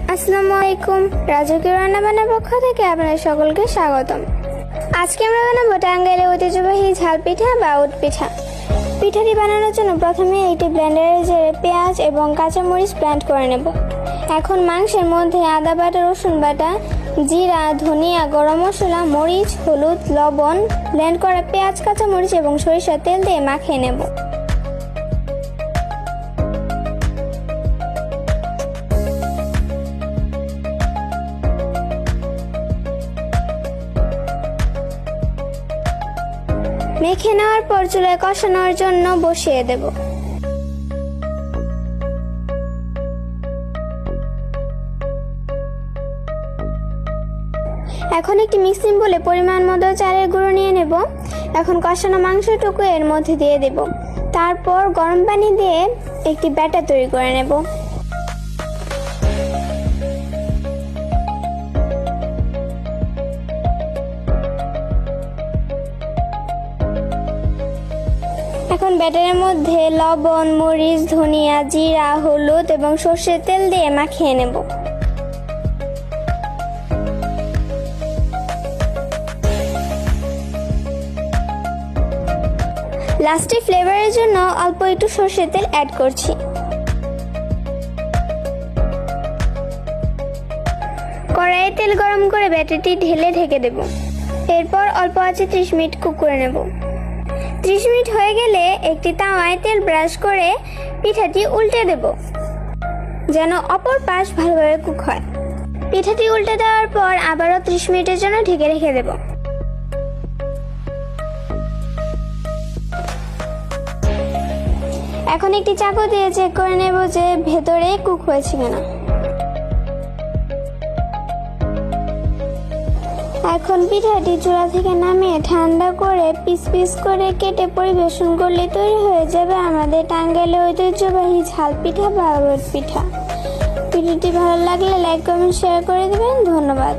আসসালামু আলাইকুম। রাজকীয় রান্নাবান্নার পক্ষ থেকে আপনাদের সকলকে স্বাগতম। আজকে আমরা বানাবো টাঙ্গাইলের ঐতিহ্যবাহী ঝাল পিঠা বা উট পিঠা। পিঠাটি বানানোর জন্য প্রথমে একটি ব্লেন্ডারে জেরে পেঁয়াজ এবং কাঁচামরিচ ব্লেন্ড করে নেব। এখন মাংসের মধ্যে আদা বাটা, রসুন বাটা, জিরা, ধনিয়া, গরম মশলা, মরিচ, হলুদ, লবণ, ব্লেন্ড করা পেঁয়াজ, কাঁচামরিচ এবং সরিষার তেল দিয়ে মাখিয়ে নেব। মেখে নেওয়ার পর চুলায় কষানোর জন্য বসিয়ে দেব। এখন একটি মিক্সিং বলে পরিমাণ মতো চালের গুঁড়ো নিয়ে নেব। এখন কষানো মাংসটুকু এর মধ্যে দিয়ে দেব। তারপর গরম পানি দিয়ে একটি ব্যাটার তৈরি করে নেব। এখন ব্যাটারের মধ্যে লবণ, মরিচ, ধনিয়া, জিরা, হলুদ এবং সর্ষের তেল দিয়ে মাখিয়ে নেব। লাস্টে ফ্লেভারের জন্য অল্প একটু সর্ষের তেল অ্যাড করছি। কড়াইয়ে তেল গরম করে ব্যাটারটি ঢেলে ঢেকে দেব। এরপর অল্প আঁচে 30 মিনিট কুক করে নেব। 30 মিনিট হয়ে গেলে একটি তাওয়ায় তেল ব্রাশ করে পিঠাটি উল্টে দেব, যেন অপর পাশ ভালোভাবে কুক হয়। পিঠাটি উল্টে দেওয়ার পর আবারও 30 মিনিটের জন্য ঢেকে রেখে দেব। এখন একটি চাকু দিয়ে চেক করে নেব যে ভেতরে কুক হয়েছে কিনা। এখন পিঠাটি চুলা থেকে নামিয়ে ঠান্ডা করে পিস পিস করে কেটে পরিবেশন করলে তৈরি হয়ে যাবে আমাদের টাঙ্গাইলের ঐতিহ্যবাহী ঝাল পিঠা বা উট পিঠা। ভিডিওটি ভালো লাগলে লাইক, কমেন্ট, শেয়ার করে দেবেন। ধন্যবাদ।